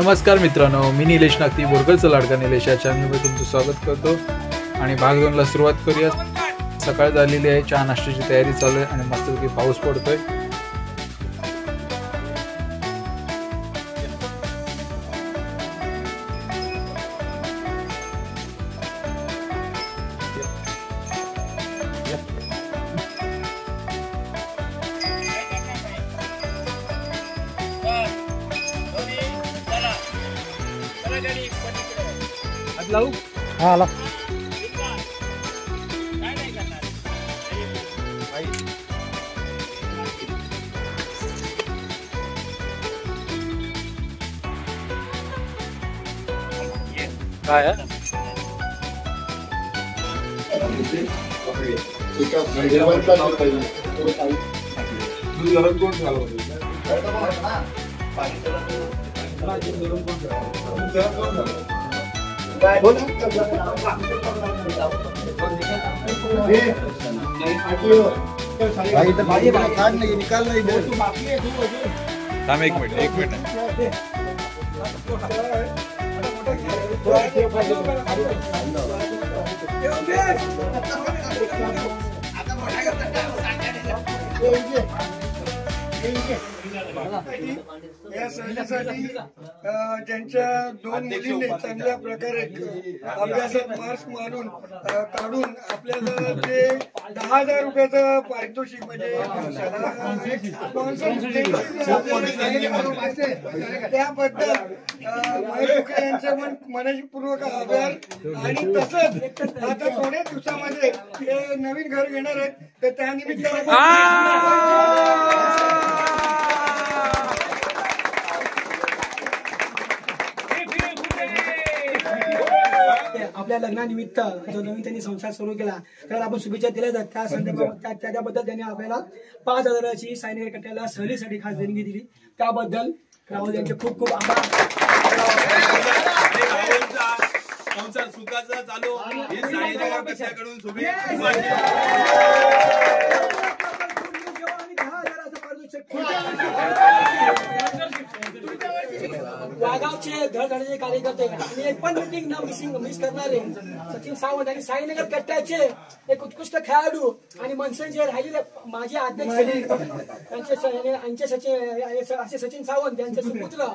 नमस्कार मित्रांनो, मी निलेश नागती, बोरगलचा लाडका निलेश या चॅनलमध्ये तुमचं स्वागत करतो आणि भाग 2ला सुरुवात करूया। सकाळ झालेली आहे, चहा नाश्त्याची तयारी चालू आहे आणि मस्तपैकी पाऊस पडतोय। हाँ ला काय आहे भाई खान नहीं निकाल नहीं दे थांब एक मिनिट या सहलीसाठी ज्यांच्या दोन मुलींनी चांगल्या प्रकारे अभ्यासात मार्क्स मारून काढून आपल्याला ते 10,000 रुपयाचं पारितोषिक म्हणजे त्याबद्दल महेश यांचे मनपूर्वक आभार। आणि तसंच आता थोड्या दिवसामध्ये ते नवीन घर घेणार आहेत, तर त्यानिमित्तानं आपल्या लग्नानिमित्त जो नवीन त्यांनी संसार सुरू केला त्याला आपण शुभेच्छा दिल्या जातात। त्या संदर्भात त्याबद्दल त्यांनी आपल्याला 5,000ची सायनेर कट्ट्याला सहलीसाठी खास देणगी दिली, त्याबद्दल राहुल यांचे खूप खूप आभार। संसार सुखाचा चालू हे साईनगर कट्ट्याकडून शुभेच्छा। वाघावचे धडधडीचे कार्यकर्ते आणि एक पण मीटिंग न मिस करणारे सचिन सावंत आणि साईनगर कट्ट्याचे एक उत्कृष्ट खेळाडू आणि मनसेचे राहिलेले माजी अध्यक्ष असे सचिन सावंत यांचे सुपुत्र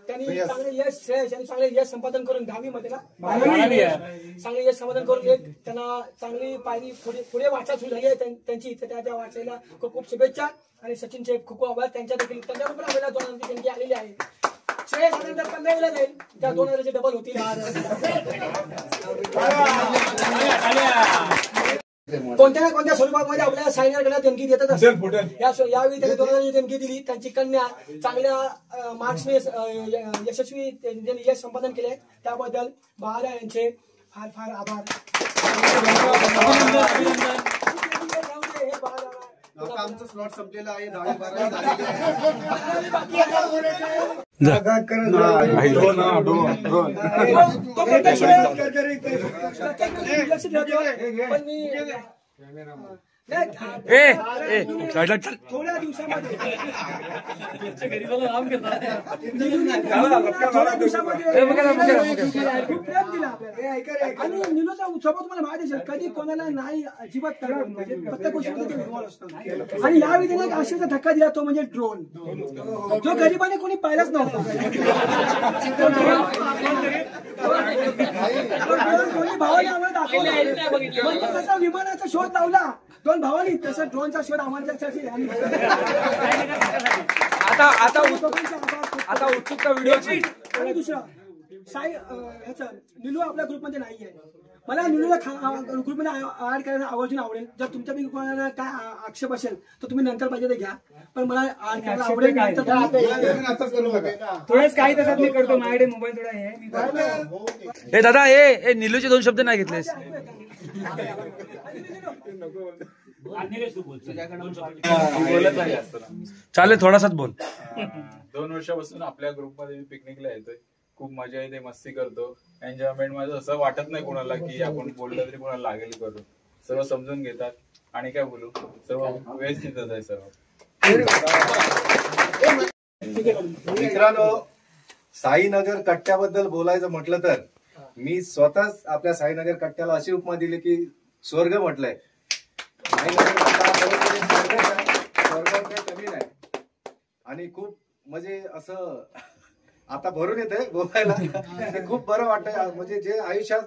त्यांनी चांगले यश आणि चांगले यश संपादन करून 10वी मध्ये चांगले यश संपादन करून एक त्यांना चांगली पायरी पुढे वाटचाल सुरू झाली आहे त्यांची, त्या वाटचालीला खूप खूप शुभेच्छा आणि सचिनचे खूप खूप आभार। त्यांच्या देखील त्यांच्याबरोबर आपल्याला 2,000ची देणगी आलेली आहे। श्रेय साधारणतः 15 जाईल, त्या 2,000चे डबल होतील। कोणत्या ना कोणत्या स्वरूपामध्ये आपल्याला सायनरकडे देणगी देतच असतात। यावेळी त्यांनी 2,000ची देणगी दिली। त्यांची कन्या चांगल्या मार्क्सने यशस्वी यश संपादन केले, त्याबद्दल बाळा यांचे फार फार आभार। आमचं स्लॉट संपलेलं आहे, 10-12 थोड्या दिवसामध्ये आणि निलोचा उत्सव तुम्हाला माहिती असेल, कधी कोणाला नाही अजिबात प्रत्येक गोष्टीमध्ये इन्व्हॉल्व असतो। आणि यावेळी त्याने एक आशेचा धक्का दिला, तो म्हणजे ड्रोन, जो गरिबाने कोणी पाहिलाच नव्हता। दोन्ही भावाने आम्हाला दाखवला, कसा विमानाचा शोध लावला 2 भावांनी, तसा ड्रोनचा शोध आम्हाला आता उत्सुकता व्हिडिओची। आणि दुसरं ह्याचं निलू आपल्या ग्रुपमध्ये नाहीये, मला निलूला ग्रुपमध्ये ऍड करायला आवर्जून आवडेल। जर तुमच्यापैकी कोणाला काय आक्षेप असेल तर तुम्ही नंतर पाहिजे ते घ्या, पण मला ऍड करायला आवडेल। थोडंच काही तसंच मी करतो, माझ्याकडे मोबाईल थोडा आहे। हे दादा हे निलूचे 2 शब्द नाही घेतलेस। चालेल, थोडासाच बोल। 2 वर्षापासून आपल्या ग्रुपमध्ये मी पिकनिकला येतोय, खूप मजा येते, मस्ती करतो, एन्जॉयमेंट माझं असं वाटत नाही कोणाला की आपण बोललं तरी कोणाला लागेल करू, सर्व समजून घेतात आणि काय बोलू, सर्व व्यवस्थितच आहे सर्व। मित्रांनो, साईनगर कट्ट्याबद्दल बोलायचं म्हटलं तर मी स्वतःच आपल्या साईनगर कट्ट्याला अशी उपमा दिली की स्वर्ग म्हटलंय. साईनगर कट्टा हा स्वर्गात काही कमी नाही आणि खूप म्हणजे असं आता भरून येतंय बोलायला. खूप बरं वाटतंय. म्हणजे जे आयुष्यात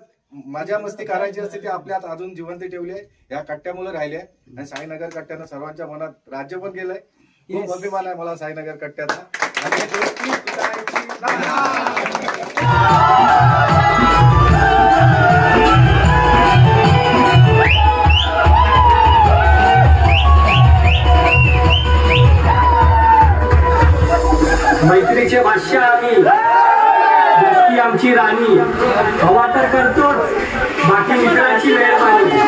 मजा मस्ती करायची असते ती आपल्यात अजून जिवंत ठेवली आहे. या कट्ट्यामुळे राहिले आणि साईनगर कट्ट्यानं सर्वांच्या मनात राज्य पण केलंय. खूप अभिमान आहे मला साईनगर कट्ट्याचा. आणि हे गोष्टी सुधारायची मैत्रीचे भाष्य आम्ही दोस्ती आमची राणी हवा तर करतोच बाकी मित्रांची मेहरबानी.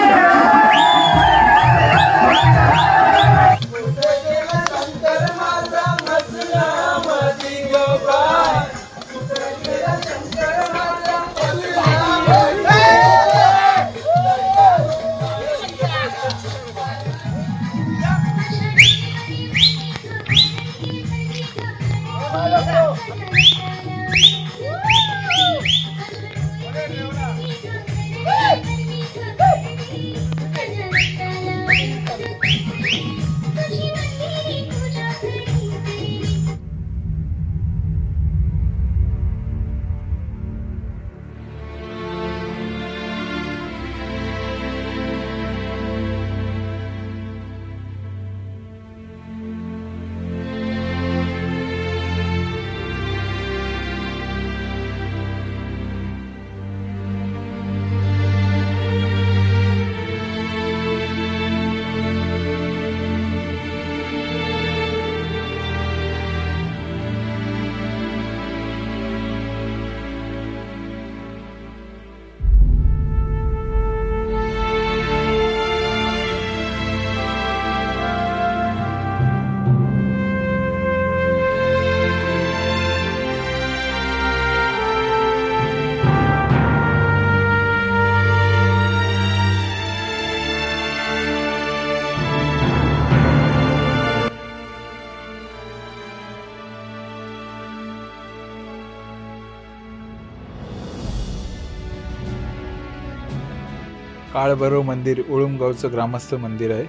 काळभैरव मंदिर उळुमगावचं ग्रामस्थ मंदिर आहे.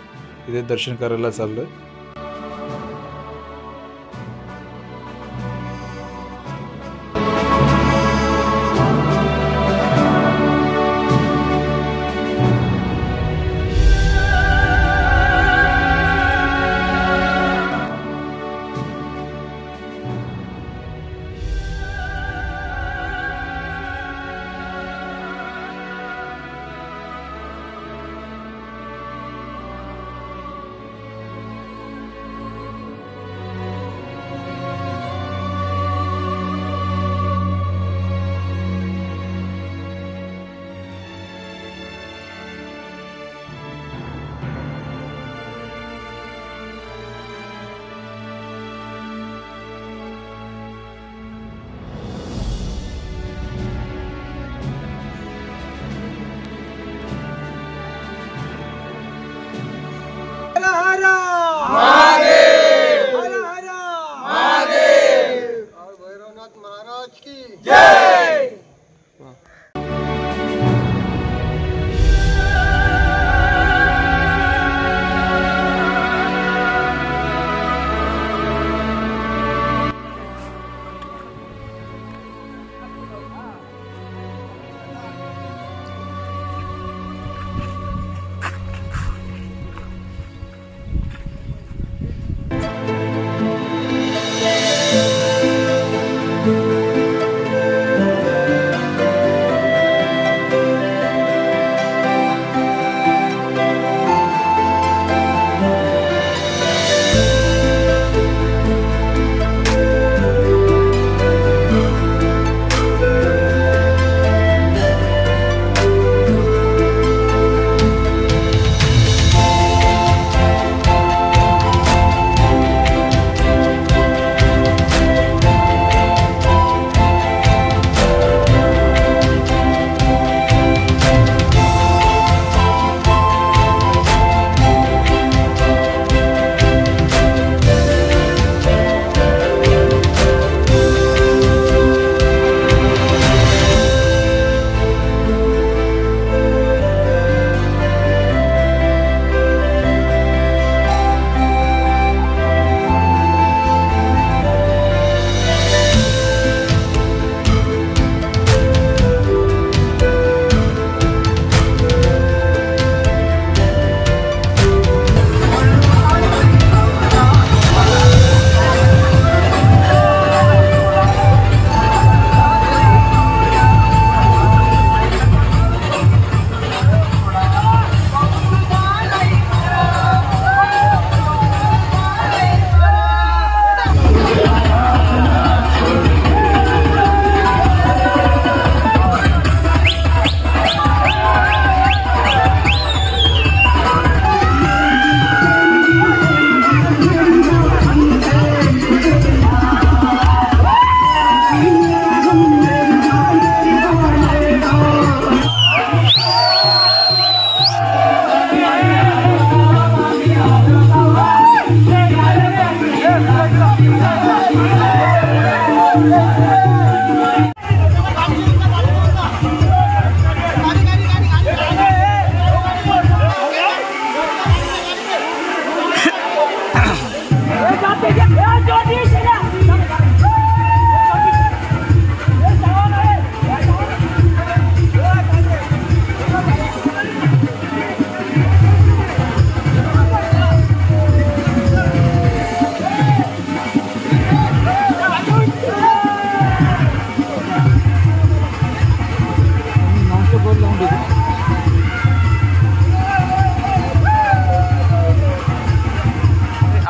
इथे दर्शन करायला चाललोय.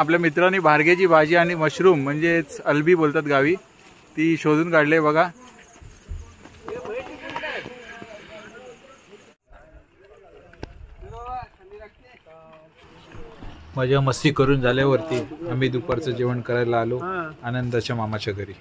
आपल्या मित्रांनी भारग्याची भाजी आणि मशरूम म्हणजेच अलबी बोलतात गावी, ती शोधून काढले बघा. मजा मस्ती करून झाल्यावरती आम्ही दुपारचं जेवण करायला आलो आनंदाच्या मामाच्या घरी.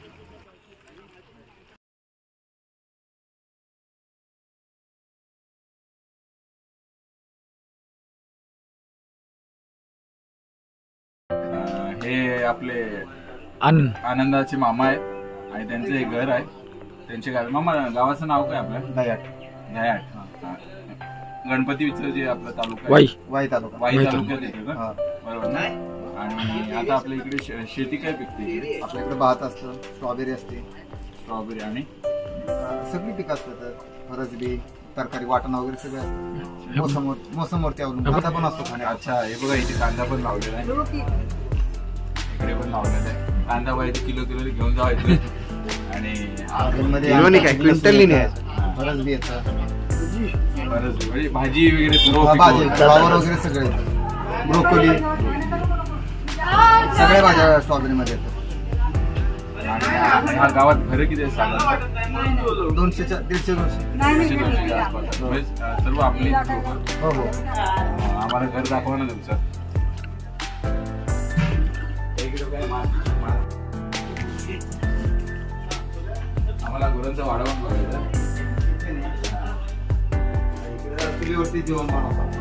हे आपले आनंदाचे मामा आहेत आणि त्यांचं एक घर आहे. त्यांचे गाव मामा गावाचं नाव काय आपलं? घायाट. गणपतीचं जे आपलं तालुका वाई तालुका, वाई तालुक्यात येते का? बरोबर ना. आणि आता आपल्या इकडे शेती काय पिकते? आपल्या इकडे भात असतं, स्ट्रॉबेरी असते, स्ट्रॉबेरी आणि सगळी पिकं असतात, फरसबी, तरकारी, वाटणं वगैरे सगळे असतात. मोसमवरती अवलंबून कांदा पण असतो खाण्यात. अच्छा, हे बघा इथे कांदा पण लावलेला आहे, इकडे पण लावलेला आहे. कांदा पाहिजे किलो घेऊन जायचं. आणि फरसबी येतं, म्हणजे भाजी वगैरे फ्लावर वगैरे सगळे, ब्रोकोली, सगळ्या भाज्या स्ट्रॉबेरी मध्ये येतात. आणि ह्या गावात घरं किती आहेत साधारण? 200-150 आसपास. सर्व आपली हो हो. आम्हाला घर दाखवा ना तुमचं. आम्हाला गुरांचा वाढवून बघायचं. चुलीवरती जेवण बनवतात.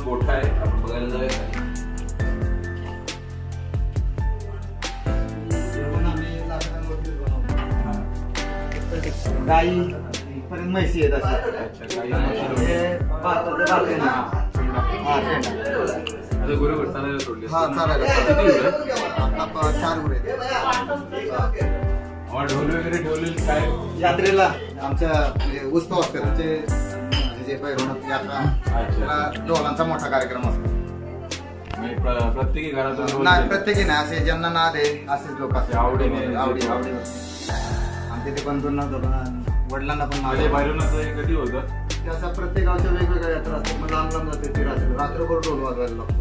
गोठा आहे, आपण बघायला जाऊया. गाई पर्यंत म्हैसी आहेत ढोल वगैरे ठेवलेले काय यात्रेला आमच्या उत्सव असते म्हणजे जे भैरवनाथ यात्रा, ढोलांचा मोठा कार्यक्रम असतो. प्रत्येकी घरातून नाही, प्रत्येकी नाही, असे ज्यांना नाद आहे असेच लोक असते आवडीने आमच्या ते बंधूंना वडिलांना पण नाद. भैरवनाथ कधी होतं? त्याचा प्रत्येक गावच्या वेगवेगळ्या यात्रा असतात. मग लांब लांब जाते ते रात्रभर ढोल वाजवायला लागतो.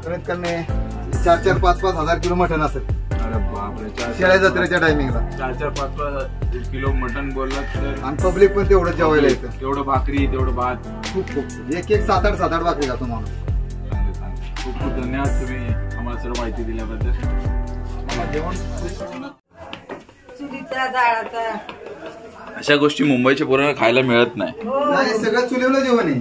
कमीत कमी 4-5 हजार किलो मटण असेल. अरे बापरे, शेळ्या जत्रेच्या टायमिंगला 4-5 किलो मटण बोललात तर. आणि पब्लिक पण तेवढं जेवायला येतं. तेवढं भाकरी, तेवढं भात, खूप 7-8 भाकरी जातो माणूस. खूप खूप धन्यवाद तुम्ही आम्हाला सर्व माहिती दिल्याबद्दल. अशा गोष्टी मुंबईच्या पोरांना खायला मिळत नाही. सगळं चुलीवलं जेवण आहे.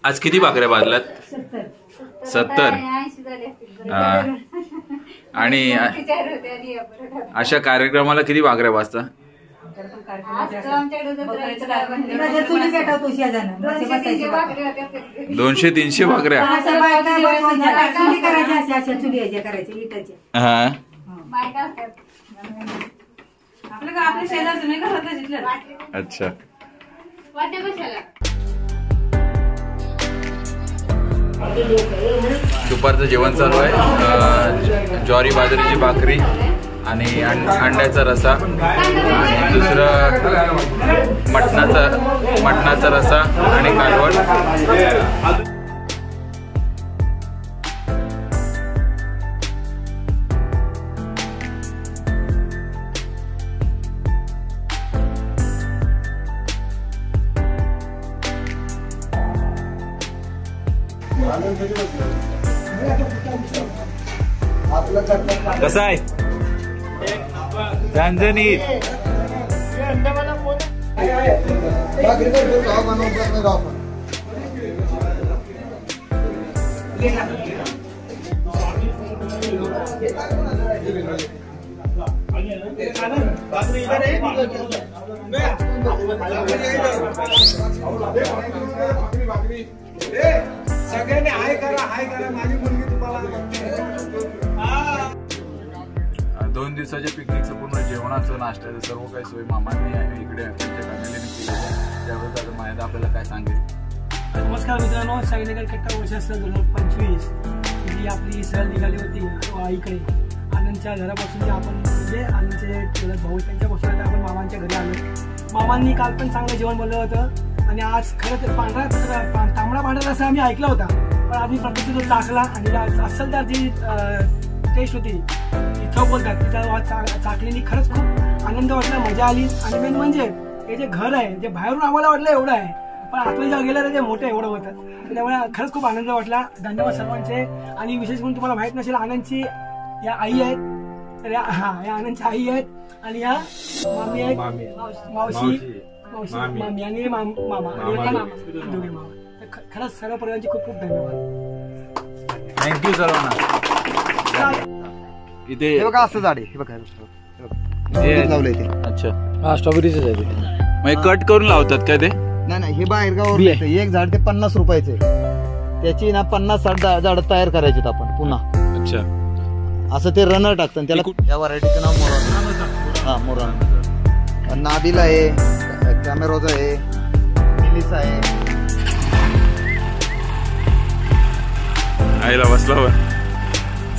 आज किती भाकऱ्या बांधल्यात? 70. आणि अशा कार्यक्रमाला किती भाकऱ्या वाजता? 200-300 भाकऱ्या. हा, अच्छा. दुपारचं जेवण चालू आहे. ज्वारी बाजरीची भाकरी आणि अंड्याचा रसा आणि दुसरं मटणाचा रसा आणि कालवण. कसा आहे? झणझणीत. सगळ्यांनी हाय करा माझी मुलगी तुम्हाला 2 दिवसाच्या पिकनिकचं पूर्ण जेवणाचं नाश्त्याचं सर्व काही सोय मामांनी आहे इकडे त्यांच्या फॅमिलीने केलेली आहे. त्यावेळेस आता माहिती आपल्याला काय सांगेल. नमस्कार मित्रांनो, साईनगर कट्टा वर्ष 2025 जी आपली सहल निघाली होती इकडे आनंद आमच्या घरापासून जे आपण म्हणजे आमचे चुलत भाऊ त्यांच्यापासून आता आपण मामांच्या घरी आलो. मामांनी काल पण चांगलं जेवण बनवलं होतं आणि आज खरं तर तांबडा पांढरा असं आम्ही ऐकलं होता, पण आम्ही प्रत्यक्ष तो चाकला आणि अस्सल तर जी टेस्ट होती ती चव बोलतात तिचा चाकलेली खरंच खूप आनंद वाटला, मजा आली. आणि मेन म्हणजे हे जे घर आहे जे बाहेरून आम्हाला वाटलं एवढं आहे, पण आतमध्ये जेव्हा गेलं तर ते मोठं एवढं होतं. त्यामुळे खरंच खूप आनंद वाटला. धन्यवाद सर्वांचे. आणि विशेष म्हणून तुम्हाला माहित नसेल आनंदची या आई आहेत, तर या आनंदच्या आई आहेत आणि या मामी आहेत, मावशी मामी आणि मामा दोघे मामा. खरंच सर्व परिवारांचे खूप खूप धन्यवाद. थँक्यू सर्वांना. इथे हे बघा असं झाड आहे, हे बघा लावलंय ते. अच्छा, हा स्ट्रॉबेरीचं आहे. मग कट करून लावतात काय ते? नाही हे बाहेरगावर एक झाड ते 50 रुपयाचे, त्याची ना 50-60 झाड तयार करायचे आपण पुन्हा. अच्छा, असं ते रनर टाकतात त्याला. या व्हरायटीचं नाव मोरान. हा मोरान. नादिला आहे, कॅमेरोजा आहे, मिलिसा आहे. आईला बसला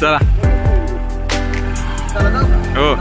चला. हो